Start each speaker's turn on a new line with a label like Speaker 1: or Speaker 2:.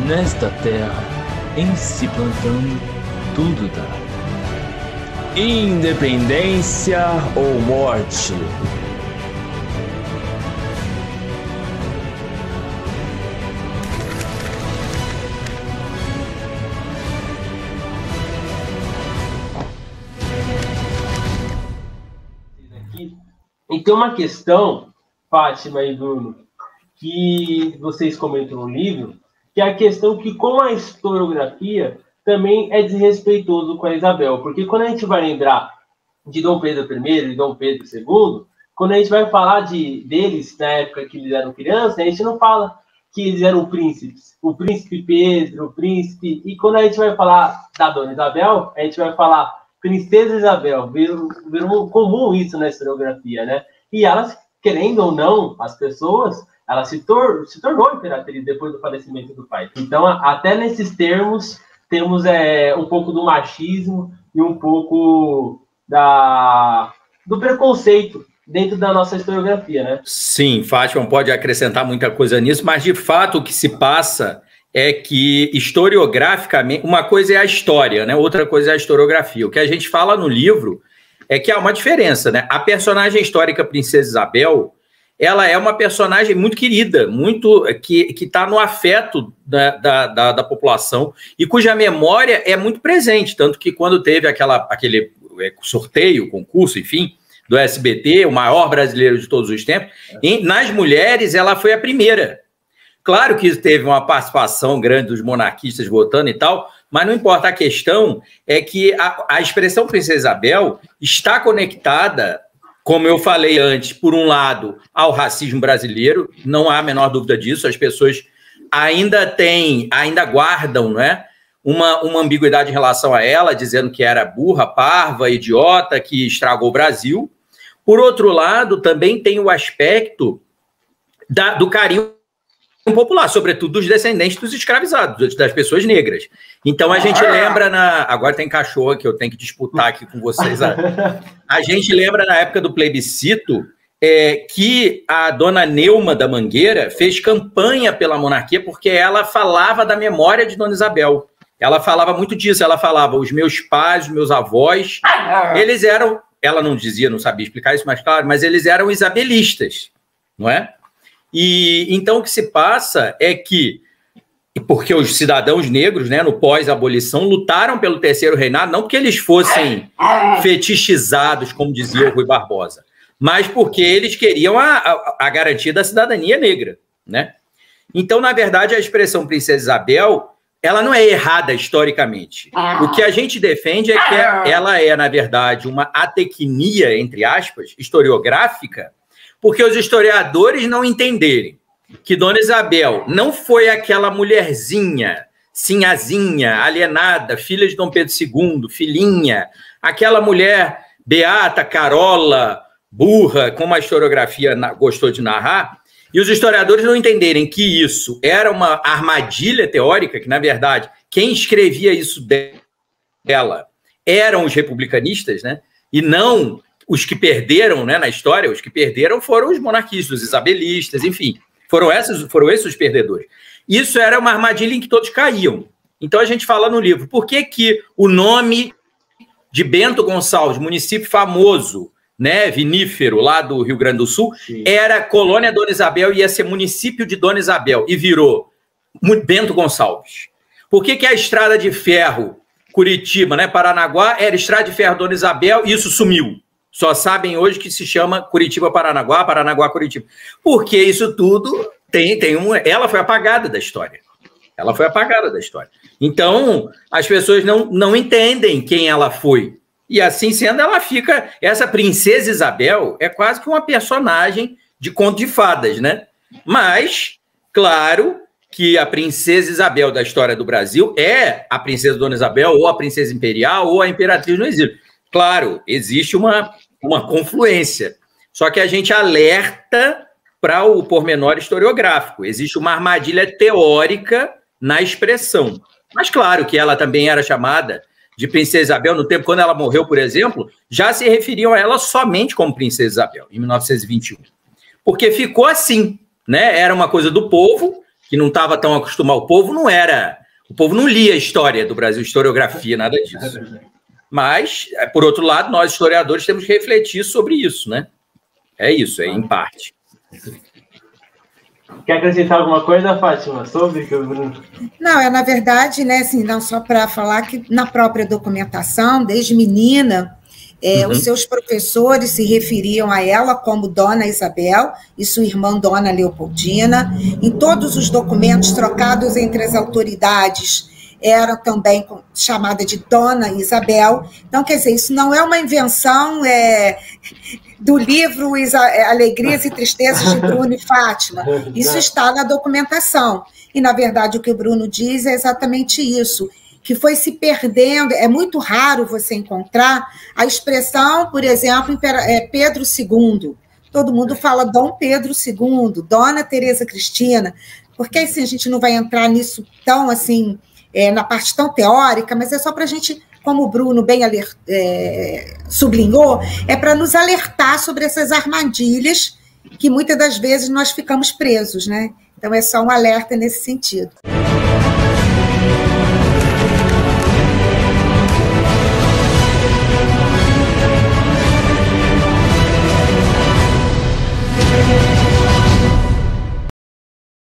Speaker 1: Nesta terra, em se plantando, tudo dá. Independência ou morte?
Speaker 2: E tem uma questão, Fátima e Bruno, que vocês comentam no livro, que é a questão que com a historiografia também é desrespeitoso com a Isabel, porque quando a gente vai lembrar de Dom Pedro I e Dom Pedro II, quando a gente vai falar deles na época que eles eram crianças, a gente não fala que eles eram príncipes, o príncipe Pedro, o príncipe, e quando a gente vai falar da Dona Isabel, a gente vai falar Princesa Isabel, virou comum isso na historiografia, né? E elas, querendo ou não, as pessoas, ela se tornou imperatriz depois do falecimento do pai. Então, até nesses termos, temos um pouco do machismo e um pouco do preconceito dentro da nossa historiografia, né?
Speaker 3: Sim, Fátima pode acrescentar muita coisa nisso, mas, de fato, o que se passa é que, historiograficamente, uma coisa é a história, né? Outra coisa é a historiografia. O que a gente fala no livro é que há uma diferença, né? A personagem histórica Princesa Isabel, ela é uma personagem muito querida, muito que está no afeto da população e cuja memória é muito presente, tanto que quando teve aquele sorteio, concurso, enfim, do SBT, o maior brasileiro de todos os tempos, nas mulheres ela foi a primeira. Claro que teve uma participação grande dos monarquistas votando e tal, mas não importa. A questão é que a expressão Princesa Isabel está conectada, como eu falei antes, por um lado, ao racismo brasileiro, não há a menor dúvida disso, as pessoas ainda guardam, não é, uma ambiguidade em relação a ela, dizendo que era burra, parva, idiota, que estragou o Brasil. Por outro lado, também tem o aspecto do carinho popular, sobretudo dos descendentes dos escravizados, das pessoas negras. Então a gente lembra agora tem cachorro que eu tenho que disputar aqui com vocês. A gente lembra na época do plebiscito que a dona Neuma da Mangueira fez campanha pela monarquia porque ela falava da memória de Dona Isabel. Ela falava muito disso, ela falava, os meus pais, os meus avós, eles eram, ela não dizia, não sabia explicar isso mais claro, mas eles eram isabelistas, não é? E então o que se passa é que, porque os cidadãos negros, né, no pós-abolição, lutaram pelo terceiro reinado, não porque eles fossem fetichizados, como dizia o Rui Barbosa, mas porque eles queriam a garantia da cidadania negra, né? Então, na verdade, a expressão Princesa Isabel, ela não é errada historicamente. O que a gente defende é que ela é, na verdade, uma atecnia, entre aspas, historiográfica, porque os historiadores não entenderem que Dona Isabel não foi aquela mulherzinha, sinhazinha, alienada, filha de Dom Pedro II, filhinha, aquela mulher beata, carola, burra, como a historiografia gostou de narrar, e os historiadores não entenderem que isso era uma armadilha teórica, que, na verdade, quem escrevia isso dela eram os republicanistas, né? E não os que perderam, né, na história. Os que perderam foram os monarquistas, os isabelistas, enfim. Foram esses os perdedores. Isso era uma armadilha em que todos caíam. Então a gente fala no livro, por que o nome de Bento Gonçalves, município famoso, né, vinífero, lá do Rio Grande do Sul, sim, era Colônia Dona Isabel e ia ser município de Dona Isabel, e virou Bento Gonçalves? Por que a estrada de ferro Curitiba, né, Paranaguá, era estrada de ferro Dona Isabel e isso sumiu? Só sabem hoje que se chama Curitiba-Paranaguá, Paranaguá-Curitiba. Porque isso tudo ela foi apagada da história. Ela foi apagada da história. Então, as pessoas não entendem quem ela foi. E assim sendo, ela fica... Essa Princesa Isabel é quase que uma personagem de conto de fadas, né? Mas, claro que a Princesa Isabel da história do Brasil é a Princesa Dona Isabel, ou a Princesa Imperial, ou a Imperatriz no Exílio. Claro, existe uma confluência. Só que a gente alerta para o pormenor historiográfico. Existe uma armadilha teórica na expressão. Mas claro que ela também era chamada de Princesa Isabel no tempo, quando ela morreu, por exemplo, já se referiam a ela somente como Princesa Isabel, em 1921. Porque ficou assim, né? Era uma coisa do povo, que não estava tão acostumado. O povo não lia a história do Brasil, historiografia, nada disso. Mas, por outro lado, nós, historiadores, temos que refletir sobre isso, né? É isso, em parte.
Speaker 2: Quer acrescentar alguma coisa, Fátima, sobre que o Bruno...
Speaker 4: Não, na verdade, né, assim, não só para falar que na própria documentação, desde menina, os seus professores se referiam a ela como Dona Isabel e sua irmã Dona Leopoldina. Em todos os documentos trocados entre as autoridades, era também chamada de Dona Isabel. Então, quer dizer, isso não é uma invenção do livro Alegrias e Tristezas de Bruno e Fátima. Isso está na documentação. E, na verdade, o que o Bruno diz é exatamente isso, que foi se perdendo. É muito raro você encontrar a expressão, por exemplo, Pedro II. Todo mundo fala Dom Pedro II, Dona Teresa Cristina, porque assim, a gente não vai entrar nisso tão assim... na parte tão teórica, mas é só para a gente, como o Bruno bem sublinhou, é para nos alertar sobre essas armadilhas que muitas das vezes nós ficamos presos, né? Então é só um alerta nesse sentido.